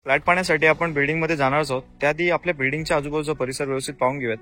Flat पाहण्यासाठी आपण बिल्डिंगमध्ये जाणार आहोत. त्याआधी आपल्या बिल्डिंगच्या आजूबाजूचा परिसर व्यवस्थित पाहून घेऊयात.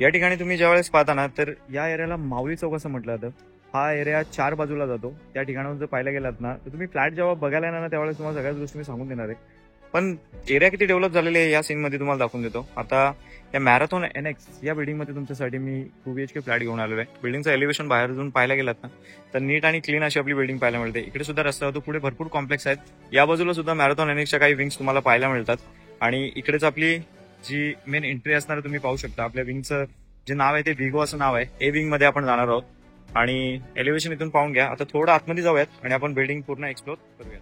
या ठिकाणी तुम्ही ज्यावेळेस पाहता ना, तर या एरियाला माऊली चौक असं म्हटलं जातं. हा एरिया 4 बाजूला जातो. त्या ठिकाणाहून जर पाहायला गेलात ना, तर तुम्ही फ्लॅट जेव्हा बघायला येणार ना, त्यावेळेस तुम्हाला सगळ्याच गोष्टी मी सांगून देणार आहे. पण एरिया किती डेव्हलप झालेली आहे या सीनमध्ये तुम्हाला दाखवून देतो. आता या मॅरेथॉन NX या बिल्डिंगमध्ये तुमच्यासाठी मी 2 BHK फ्लॅट घेऊन आलेलो आहे. बिल्डिंगचं एलिव्हेशन बाहेरून पाहायला गेलात ना, तर नीट आणि क्लीन अशी आपली बिल्डिंग पाहायला मिळते. इकडे सुद्धा रस्ता होतो, पुढे भरपूर कॉम्प्लेक्स आहेत. या बाजूला सुद्धा मॅरेथॉन NXच्या काही विंग्स तुम्हाला पाहायला मिळतात. आणि इकडेच आपली जी मेन एंट्री असणार तुम्ही पाहू शकता. आपल्या विंगचं जे नाव आहे ते विगो असं नाव आहे. ए विंग मध्ये आपण जाणार आहोत आणि एलिव्हेशन इथून पाहून घ्या. आता थोडं आतमध्ये जाऊयात आणि आपण बिल्डिंग पूर्ण एक्सप्लोर करूयात.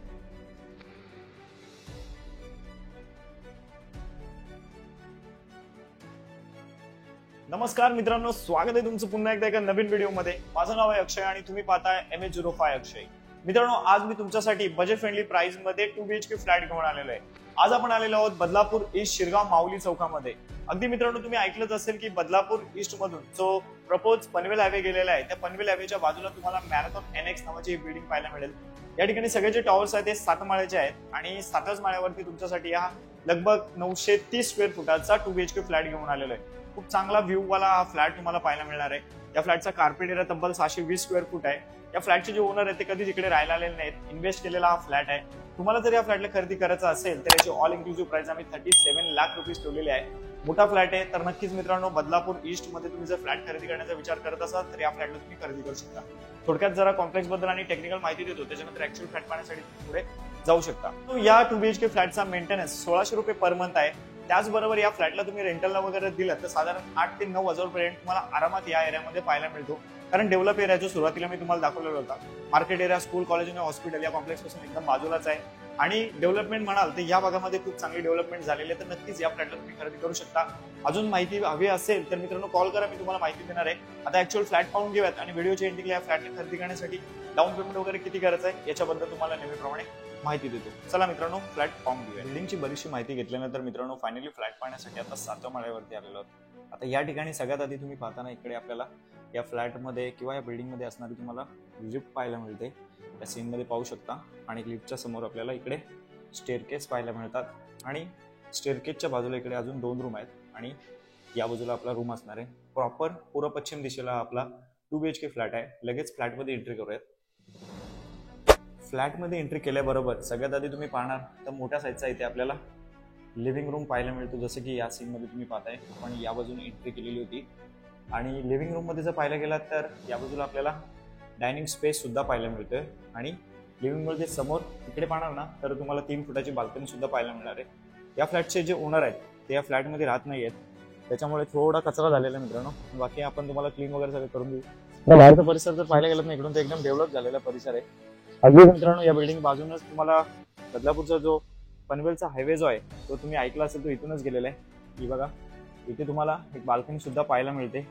नमस्कार मित्रांनो, स्वागत आहे तुमचं पुन्हा एकदा एका नवीन व्हिडिओमध्ये. माझं नाव आहे अक्षय आणि तुम्ही पाहताय MH05 अक्षय. मित्रांनो, आज मी तुमच्यासाठी बजेट फ्रेंडली प्राइस मध्ये 2 BHK फ्लॅट घेऊन आलेलो आहे. आज आपण आलेलो आहोत बदलापूर ईस्ट शिरगाव माऊली चौकामध्ये. अगदी मित्रांनो, तुम्ही ऐकलंच असेल की बदलापूर ईस्ट मधून जो प्रपोज पनवेल हायवे गेलेला आहे, त्या पनवेल हायवेच्या बाजूला तुम्हाला मॅरेथॉन NX नावाची बिल्डिंग पाहायला मिळेल. या ठिकाणी सगळे जे टॉवर्स आहेत ते 7 माळ्याचे आहेत आणि 7च माळ्यावरती तुमच्यासाठी हा लगभग 930 स्क्वेअर फुटाचा 2 BHK फ्लॅट घेऊन आलेलो आहे. खूप चांगला व्ह्यू वाला हा फ्लॅट तुम्हाला पाहायला मिळणार आहे. या फ्लॅटचा कार्पेट एरिया तब्बल 620 स्क्वेअर फूट आहे. या फ्लॅटचे जे ओनर आहेत ते कधीच इकडे राहायला आलेले नाहीत. इन्व्हेस्ट केलेला हा फ्लॅट आहे. तुम्हाला जर या फ्लॅटला खरेदी करायचा असेल तर याची ऑल इन्क्लुसिव्ह प्राइस आम्ही 37 लाख रुपीज ठेवलेली आहे. मोठा फ्लॅट आहे, तर नक्कीच मित्रांनो, बदलापूर ईस्ट मध्ये तुम्ही जर फ्लॅट खरेदी करण्याचा विचार करत असाल तर या फ्लॅटला तुम्ही खरेदी करू शकता. थोडक्यात जरा कॉम्प्लेक्स बद्दल आणि टेक्निकल माहिती देतो, त्याच्यानंतर ऍक्च्युअल फ्लॅट पाहण्यासाठी पुढे जाऊ शकता. तो या 2 BHK फ्लॅटचा मेंटेनन्स 1600 रुपये पर मंथ आहे. त्याचबरोबर या फ्लॅटला तुम्ही रेंटलला वगैरे दिलं तर साधारण 8 ते 9 हजार रुपये रेंट तुम्हाला आरामात या एरियामध्ये पाहायला मिळतो. कारण डेव्हलप एरिया जो सुरुवातीला मी तुम्हाला दाखवलेला होता, मार्केट एरिया, स्कूल, कॉलेज आणि हॉस्पिटल या कॉम्प्लेक्स पासून एकदम बाजूलाच आहे. आणि डेव्हलपमेंट म्हणाल तर या भागामध्ये खूप चांगली डेव्हलपमेंट झालेली आहे, तर नक्कीच या फ्लॅटला तुम्ही खरेदी करू शकता. अजून माहिती हवी असेल तर मित्रांनो कॉल करा, मी तुम्हाला माहिती देणार आहे. आता ऍक्च्युअल फ्लॅट पाहून घेऊयात आणि व्हिडिओच्या एंडिंगला या फ्लॅटला खरेदी करण्यासाठी डाऊन पेमेंट वगैरे किती करायचं आहे याच्याबद्दल तुम्हाला नेहमीप्रमाणे माहिती देतो. चला मित्रांनो, फ्लॅट पाहून घेऊया. बिल्डिंगची बरीचशी माहिती घेतल्यानंतर मित्रांनो फायनली फ्लॅट पाहण्यासाठी आता 7व्या माळ्यावरती आलेलो आहोत. आता या ठिकाणी सगळ्यात आधी तुम्ही पाहताना इकडे आपल्याला या फ्लॅटमध्ये किंवा या बिल्डिंगमध्ये असणारी तुम्हाला लिफ्ट पाहायला मिळते. या सीनमध्ये पाहू शकता. आणि लिफ्टच्या समोर आपल्याला इकडे स्टेअरकेस पाहायला मिळतात आणि स्टेअरकेसच्या बाजूला इकडे अजून 2 रूम आहेत आणि या बाजूला आपला रूम असणार आहे. प्रॉपर पूर्व पश्चिम दिशेला आपला 2 BHK फ्लॅट आहे. लगेच फ्लॅटमध्ये एंट्री करूयात. फ्लॅटमध्ये एंट्री केल्याबरोबर सगळ्यात आधी तुम्ही पाहणार तर मोठ्या साईजचा इथे आपल्याला लिव्हिंग रूम पाहायला मिळतो. जसं की या सीनमध्ये तुम्ही पाहताय, आपण या बाजूने एंट्री केलेली होती. आणि लिव्हिंग रूम मध्ये जर पाहायला गेलात तर या बाजूला आपल्याला डायनिंग स्पेस सुद्धा पाहायला मिळतोय. आणि लिव्हिंग मध्ये समोर इकडे पाहणार ना तर तुम्हाला 3 फुटाची बाल्कनी सुद्धा पाहायला मिळणार आहे. या फ्लॅटचे जे ओनर आहेत ते या फ्लॅटमध्ये राहत नाही आहेत, त्याच्यामुळे थोडा कचरा झालेला आहे मित्रांनो. बाकी आपण तुम्हाला क्लीन वगैरे सगळं करून देऊ. बाहेरचा परिसर जर पाहायला गेलात ना इकडून तर एकदम डेव्हलप झालेला परिसर आहे. अगदी मित्रांनो, या बिल्डिंग बाजूनच तुम्हाला बदलापूरचा जो पनवेलचा हायवे जो आहे तो तुम्ही ऐकला असेल, तो इथूनच गेलेला आहे. ही बघा, इथे तुम्हाला एक बाल्कनी सुद्धा पाहायला मिळते.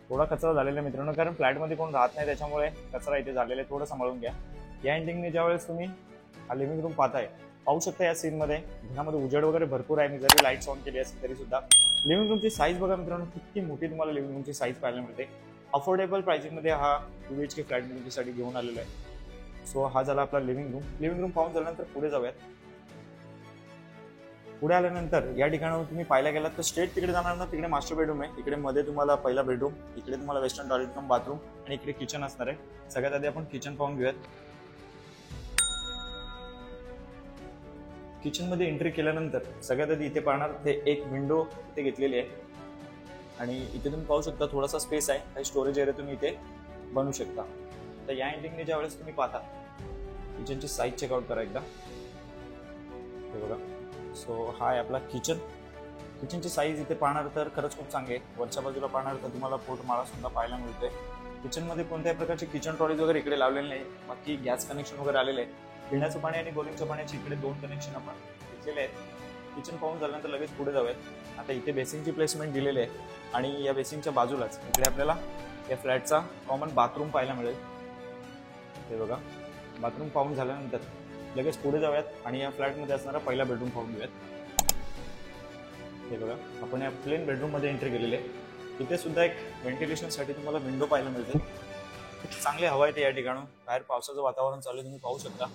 थोडा कचरा झालेला आहे मित्रांनो, कारण फ्लॅटमध्ये कोण राहत नाही, त्याच्यामुळे कचरा इथे झालेला आहे. थोडं सांभाळून घ्या. या एंडिंगने ज्यावेळेस तुम्ही हा लिव्हिंग रूम पाहू शकता या सीनमध्ये घरामध्ये उजेड वगैरे भरपूर आहे. मी जरी लाईट्स ऑन केली असेल तरी सुद्धा लिव्हिंग रूमची साईज बघा मित्रांनो, किती मोठी तुम्हाला लिव्हिंग रूमची साईज पाहायला मिळते. अफोर्डेबल प्राइसिंग मध्ये हा 2 BHK फ्लॅट मी तुमच्यासाठी घेऊन आलेला आहे. सो हा झाला आपला लिव्हिंग रूम. लिव्हिंग रूम पाहून झाल्यानंतर पुढे जाऊयात. पुढे आल्यानंतर या ठिकाणावर तुम्ही पाहायला गेलात तर स्ट्रेट तिकडे जाणार ना, तिकडे मास्टर बेडरूम आहे. इकडे मध्ये तुम्हाला पहिला बेडरूम, इकडे तुम्हाला वेस्टर्न टॉयलेट कम बाथरूम आणि इकडे किचन असणार आहे. सगळ्यात आधी आपण किचन पाहून घेऊयात. किचन मध्ये एंट्री केल्यानंतर सगळ्यात आधी इथे पाहणार ते एक विंडो इथे घेतलेली आहे आणि इथे तुम्ही पाहू शकता थोडासा स्पेस आहे. काही स्टोरेज एरिया तुम्ही इथे बनवू शकता. तर या एंडिंगने ज्या वेळेस तुम्ही पाहता किचनची साईज चेकआउट करा एकदा. हे बघा, सो हा आहे आपला किचन. किचनची साईज इथे पाहणार तर खरंच खूप चांगली आहे. वरच्या बाजूला पाहणार तर तुम्हाला पोटमाळा सुद्धा पाहायला मिळतोय. किचनमध्ये कोणत्याही प्रकारचे किचन ट्रॉलीज वगैरे इकडे लावलेले नाही. बाकी गॅस कनेक्शन वगैरे आलेले आहे. पिण्याचं पाणी आणि बोरिंगच्या पाण्याचे इकडे 2 कनेक्शन आपण घेतलेले आहेत. किचन पाहून झाल्यानंतर लगेच पुढे जाऊयात. आता इथे बेसिंगची प्लेसमेंट दिलेली आहे आणि या बेसिंगच्या बाजूलाच इकडे आपल्याला या फ्लॅटचा कॉमन बाथरूम पाहायला मिळेल. हे बघा, बाथरूम पाहून झाल्यानंतर लगेच पुढे जाऊयात आणि या फ्लॅटमध्ये असणारा पहिला बेडरूम पाहून घेऊयात. हे बघा, आपण या प्लेन बेडरूम मध्ये एंट्री केलेली आहे. इथे सुद्धा एक व्हेंटिलेशनसाठी तुम्हाला विंडो पाहायला मिळते. चांगली हवा येते या ठिकाणी. बाहेर पावसाचं वातावरण चालू आहे, तुम्ही पाहू शकता.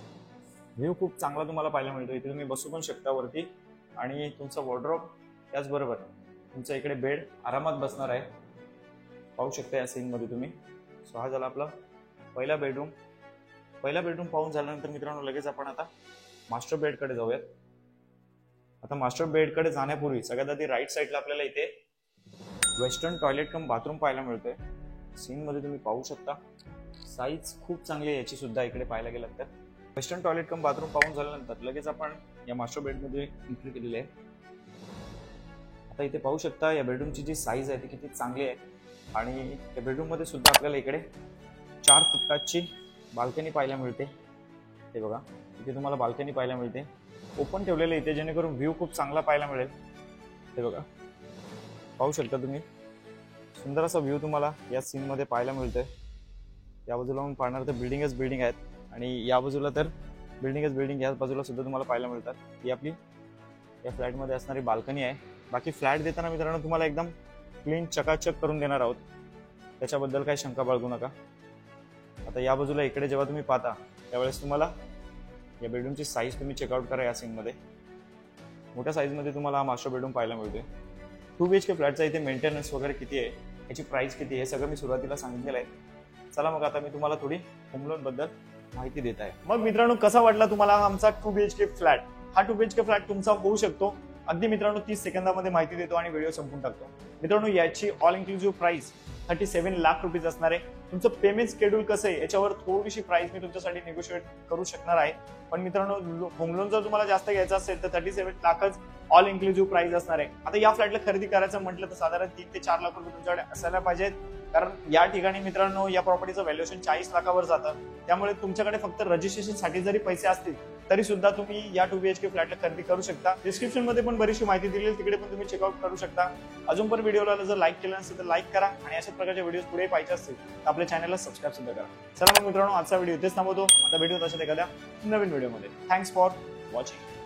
व्ह्यू खूप चांगला तुम्हाला पाहायला मिळतो. इथे तुम्ही बसू पण शकता वरती आणि तुमचा वॉर्डरोब त्याचबरोबर तुमचा इकडे बेड आरामात बसणार आहे. पाहू शकता या सीन मध्ये तुम्ही. सो हा झाला आपला पहिला बेडरूम. पहिला बेडरूम पाहून झाल्यानंतर मित्रांनो लगेच आपण आता मास्टर बेडकडे जाऊयात. आता मास्टर बेडकडे जाण्यापूर्वी सगळ्यात आधी राईट साईडला आपल्याला इथे वेस्टर्न टॉयलेट कम बाथरूम पाहायला मिळतोय. सीन मध्ये तुम्ही पाहू शकता. साईज खूप चांगली आहे याची सुद्धा इकडे पाहायला गेलं तर. वेस्टर्न टॉयलेट कम बाथरूम पाहून झाल्यानंतर लगेच आपण या मास्टर बेडमध्ये एंट्री केलेली आहे. आता इथे पाहू शकता या बेडरूमची जी साईज आहे ती किती चांगली आहे आणि या बेडरूम मध्ये सुद्धा आपल्याला इकडे 4 फुटाची बाल्कनी पाहायला मिळते. हे बघा इथे तुम्हाला बाल्कनी पाहायला मिळते. ओपन ठेवलेलं इथे जेणेकरून व्ह्यू खूप चांगला पाहायला मिळेल. हे बघा पाहू शकता तुम्ही. सुंदर असा व्ह्यू तुम्हाला या सीन मध्ये पाहायला मिळतोय. या बाजूला आपण पाहणार तर बिल्डिंग आहेत आणि या बाजूला तर बिल्डिंग याच बाजूला सुद्धा तुम्हाला पाहायला मिळतात. ही आपली या फ्लॅटमध्ये असणारी बाल्कनी आहे. बाकी फ्लॅट देताना मित्रांनो तुम्हाला एकदम क्लीन चकाचक करून देणार आहोत, त्याच्याबद्दल काही शंका बाळगू नका. आता या बाजूला इकडे जेव्हा तुम्ही पाहता त्यावेळेस तुम्हाला या बेडरूमची साईज तुम्ही चेकआउट करा. या सीनमध्ये मोठ्या साईजमध्ये तुम्हाला हा मास्टर बेडरूम पाहायला मिळतोय. 2 BHK फ्लॅटचा इथे मेंटेनन्स वगैरे किती आहे, याची प्राइस किती आहे, हे सगळं मी सुरुवातीला सांगितलेलं आहे. चला मग आता मी तुम्हाला थोडी होम लोन बद्दल माहिती देत आहे. मग मित्रांनो कसा वाटला तुम्हाला आमचा 2 BHK फ्लॅट? हा 2 BHK फ्लॅट तुमचा होऊ शकतो. अगदी मित्रांनो 30 सेकंदामध्ये माहिती देतो आणि व्हिडिओ संपून टाकतो. मित्रांनो याची all inclusive price 37 lakh rupees असणार आहे. तुमचं पेमेंट शेड्यूल कसं आहे याच्यावर थोडीशी प्राइस मी तुमच्यासाठी निगोशिएट करू शकणार आहे. पण मित्रांनो होम लोन जर तुम्हाला जास्त घ्यायचं असेल तर 37 लाखच ऑल इन्क्लुसिव्ह प्राइस असणार आहे. आता या फ्लॅटला खरेदी करायचं म्हटलं तर साधारण 3 ते 4 लाख रुपये तुमच्याकडे असायला पाहिजेत. कारण या ठिकाणी मित्रांनो या प्रॉपर्टीचं व्हॅल्युएशन 40 लाखावर जातं. त्यामुळे तुमच्याकडे फक्त रजिस्ट्रेशनसाठी जरी पैसे असतील तरी सुद्धा तुम्ही या 2 BHK फ्लॅटला खरेदी करू शकता. डिस्क्रिप्शन मध्ये पण बरीचशी माहिती दिली आहे, तिकडे पण तुम्ही चेकआउट करू शकता. अजून पण व्हिडिओला जर लाईक केलं नसेल तर लाईक करा आणि अशाच प्रकारचे व्हिडिओ पुढे पाहिजे असतील तर आपल्या चॅनलला सबस्क्राईब सुद्धा करा. चला मग मित्रांनो आजचा व्हिडिओ इथेच थांबवतो. आता भेटूत अशाच एखाद्या नवीन व्हिडिओमध्ये. Thanks for watching.